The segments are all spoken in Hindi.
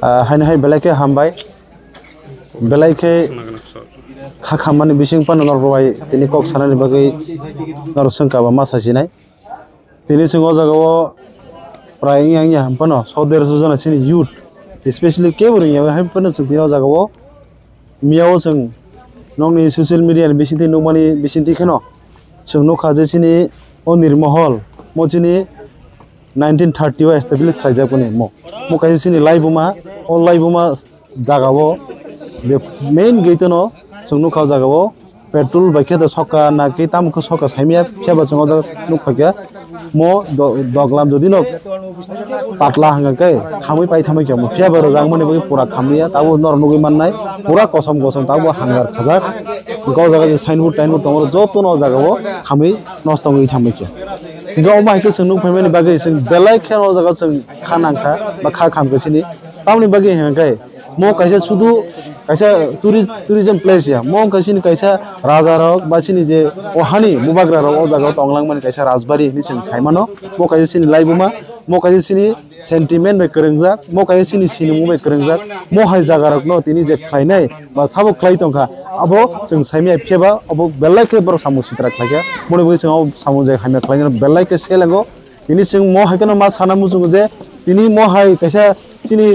हाइन हाय बेलाइके हामबाय बेलाइके खाखामानि बिसिं पान नरबाय तिनि कक सानानि बागै नरसंकाबा मासासिनाय तिनि सिङाव जागाव प्राय यांया हामपानो 100-150 जना सिनि यूथ स्पेशली केबरियाव हामपानो सिंथिनाव जागाव मियाव जों नंनि ससियल मीडिया नि बिसिंथि नमानि बिसिंथि खनो जों न खाजेसिनि ओ निर्महल मजिनि 1930 वा एस्टाब्लिश खायजापनि मो काजेसिनि लाइबुमा ओ लाइबुमा जागाव बे मेन गेटनो जों न खा जागाव पेट्रोल बाइके द सका ना के तामखो सका साइमिया फियाबा जों न खाया मो दगलाम जदि न पातला हंगाकै खामै पाइ थामै के फियाबा रजां मने बगे पूरा खामिया ताबो नर नगै माननाय पूरा कसम कसम ताबो हांगार खजाक गाव जागा साइनबोर्ड टाइनबोर्ड तमरो जतो न जागाव खामै नष्ट गै थामै के गाव माइके जों फैमेनि बागै जों बेलाय खेनो जागा जों खानांखा बा खा खामगसिनि तावनि बागै हंगाकै मो कैसे सुदु कैसा टूरिज्म प्लेस या मो कैसे कैसा राजा रक बासिनि जे ओहानि मुबाग्रा रक ओ जागा तंगलां माने कैसा राजबारी नि जों साइमानो मो कैसे सिनि लाइबुमा मो कैसे सिनि सेंटिमेंट बे करंजाक मो कैसे सिनि सिनिमु बे करंजाक मो हाय जागा रक न तिनि जे खाइनाय बा साबो खाइ तंखा अबो जों साइमिया फेबा अबो बेलायके बर सामु सित्रा खाया मने बे जों सामु जे खाइना खाइना बेलायके सेलंगो तिनि जों मो हायकनो मा सानामु जों जे तिनि मो हाय कैसा सिनि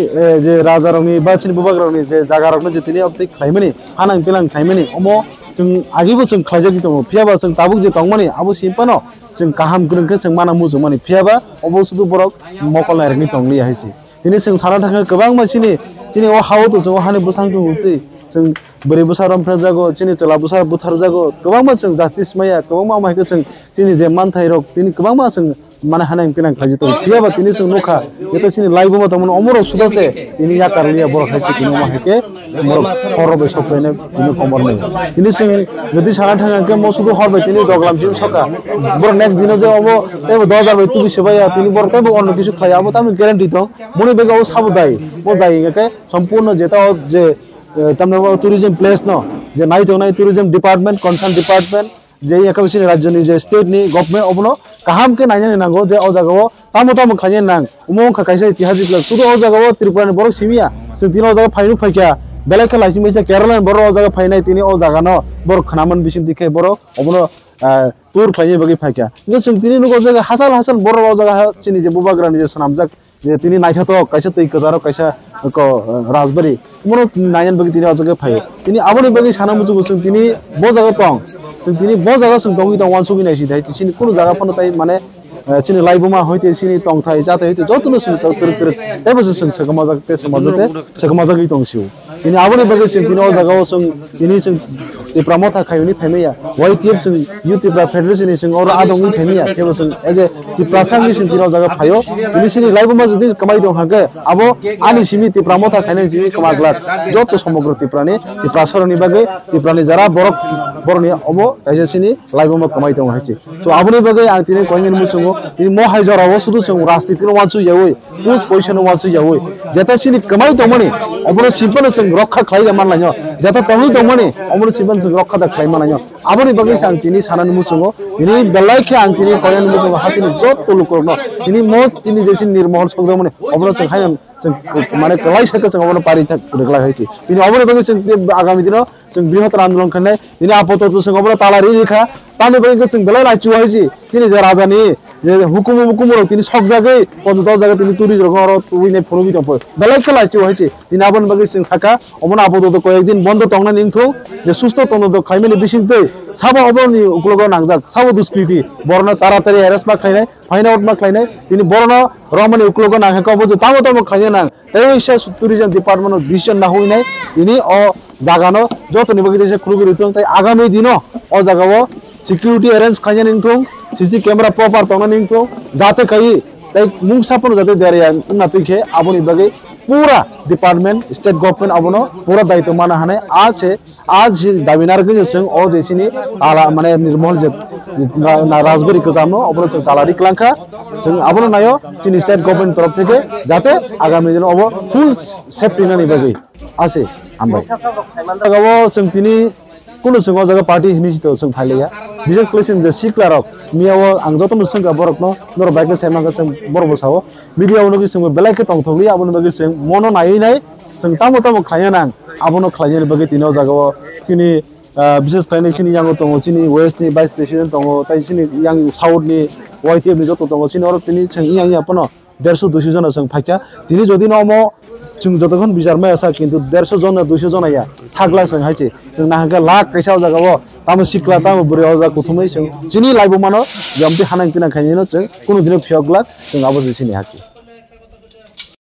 जे राजा रंनि बा सिनि बुबाग्रावनि जे जागा रकनो जे तिनि अपति खाइमनि हानां पिलां खाइमनि अमो जों आगिबो जों खाइजागि दङ फियाबा जों ताबुक जे तंमनि आबो सिम्पानो जों काहाम ग्रोंखो जों माना मुजु माने फियाबा अबो सुदु बरक मकल नायरनि तंलि हायसि तिनि जों साना थाखा गोबां मानसिनि तिनि ओ हावो तो जों हानि बुसांखौ उति जों बोरै बुसाराम फ्राजागो तिनि चला बुसार बुथार जागो गोबां मा जों जास्टिस माया गोबां मा माइखो जों तिनि जे मानथाइ रक तिनि गोबां मा जों माने हानां पिनां खाइजि तो फियाबा तिनि जों नखा जेता सिनि लाइबो मत मन अमरो सुदासे तिनि या कारलिया बर खाइसि तिनि मा हेके मर खरबे सखयने तिनि खबर नै तिनि जों जदि साना थाङा के म सुदु हरबे तिनि दगलाम जिम सका बर नेक्स्ट दिन जे अबो तेबो 2000 बे तुबि सेबाया तिनि बर तेबो अन्न किछु खाया अबो तामि ग्यारेंटी दं मनि बेगाव साबु दाई मो दाई के सम्पूर्ण जेता जे तमने टूरिज्म प्लेस न जे नाइ तो नाइ टूरिज्म डिपार्टमेंट कंसर्न डिपार्टमेंट जे एकबिसिनि राज्यनि जे स्टेट नि गवर्नमेंट अबनो काहाम के नायने नांगो जे ओ जागाव तामो तामो खायने नां उमो खायसे इतिहासिक लग सुदु ओ जागाव त्रिपुरानि बर सिमिया जों तिनो जागा फाइनु फाइका बेलेके लाइसि मैसा केरलानि बर ओ जागा फाइनाय तिनि ओ जागा न बर खनामन बिसिम दिखे बर अबनो टूर खायने बगे फाइका जों तिनि नुगो जागा हासाल हासाल बर ओ जागा सिनि जे बुबाग्रानि जे सनामजाक जे तिनि नायथातो कैसे तै कजारो कैसा को राजबारी मनो नायन बगे तिनि ओ जागा फायो तिनि आबोनि बगे साना मुजु जों तिनि बो जागा पं जों तिनि बो जागा जों दंगि दं वानसुगि नायसि दाइ सिनि कुनु जागा फनो ताइ माने सिनि लाइबुमा होइते सिनि तंथाइ जाते होइते जतुनु सिनि तर तेबो जों सकमाजाक ते समाजते सकमाजागि दंसिउ तिनि आबोनि बगे जों तिनि ओ जागाव जों तिनि जों प्रमोथा खायनि थाइमैया वाइटिएफ जों यूट्यूब फेडरेशन जों और आदंनि थाइमैया तेबो जों एज ए प्रासांगि जों तिनि जागा फायो तिनि सिनि लाइबुमा जदि कमाइ दं हागे आबो आनि सिमि ति प्रमोथा खायनि जिनि कमाग्ला जत समग्र तिप्रानि ति प्रासरनि बगे तिप्रानि जरा बरनि अबो एज सिनि लाइबुमा कमाइ दं हाइसि सो आबोनि बगे आं तिनि कयनि मुसुङो तिनि म हाइजराव सुदु जों राजनीतिनि वानसु यावै पुस पोजिशन वानसु यावै जेता सिनि कमाइ दंमनि अबनो सिम्पल जों रक्षा खाइ मानलायो जेता तंगि दंमनि अबनो सिम्पल जों रक्षा दा खाइ मानलायो आबोनि बगे आं तिनि सानानि मुसुङो तिनि बेलायखे आं तिनि कयनि मुसुङो हासिनि जत तुलुकरनो तिनि म तिनि जेसिन निर्महल सगजामनि अबनो जों हाय जों माने कलाइ सके जों अबनो पारि थाक रेगला हाइसि तिनि अबनो बगे जों आगामी दिनाव जों बृहत आन्दोलन खालामनाय तिनि आफत जों अबनो तालारि रेखा तानि बगे जों बेलाय लाचु हाइसि तिनि जे राजानि जे हुकुम तिनि सकजागै पन्द जागा तिनि टुरिस्ट रखर उइने फरबि दंप बेलाय खेलाचि हाइसि तिनि आबन बगे जों साका अमन आबद तो कयेक दिन बन्द तंना निंथौ जे सुस्त तंनो तो खाइमेनि बिसिंतै साबो अबनि उक्लग नांजाक साबो दुष्कृति बरना तारातारि एरेस्ट मा खाइनाय फाइन आउट मा खाइनाय तिनि बरना रमनि उक्लग नांखाका अबो जे तामो खाइने नां तेइसा टुरिज्म डिपार्टमेंट डिसिजन ना होइनाय तिनि अ जागानो जतनि बगे देसे खुरुगि रितों तै आगामी दिनो अ जागाव सिक्युरिटी अरेंज खाइने निंथौ सीसी कैमरा प्रॉपर तंना निंथौ जाते कई तै मुंसापन जाते देरिया ना पिखे आबोनि बगे पूरा डिपार्टमेंट स्टेट गवर्नमेंट अबनो पूरा दायित्व माना हाने आज दाबिनार गनि जों अ जेसिनि आला माने निर्महल जे ना राजबारी गोजामनो अबनो जों तालारि क्लांखा जों आबनो नायो चिनि स्टेट गवर्नमेंट तरफ থেকে जाते आगामी दिन अब फुल सेफ्टी नानि बगे आसे हामबाय गावो जों तिनि कुनु जों जागा पार्टी हिनिसितो जों फाइलिया बिसेस क्लेसिन जे सिक्लारक मियाव आं जत नुसंगा बरक न नर बाइक सेमांगा जों बरबो सावो मीडियाव नो जों बेलाइके तंथलि आबो नो जों मनो नायै नाय जों तामो तामो खायना आबो खायनो बगे तिनो जागाव सिनि विशेष खायनो सिनि यांग दङ सिनि वेस्ट नि भाइस प्रेसिडेंट दङ ताइ सिनि यांग साउथ नि वाइटिएफ नि जत दङ सिनि और तिनि जों यांग यापनो 150 200 जन जों फाक्या तिनि जदि नमो जों जतखन बिजारमाय आसा किन्तु 150 जन 200 जन या थागला जों हाइसे जों नाहागा लाख कैसा जागाव तामो सिक्ला तामो बुरे जा कुथुमै जों सिनि लाइबो मानो जमति हानां किना खायनो जों कुनु दिन फियगला जों आबो सिनि हासि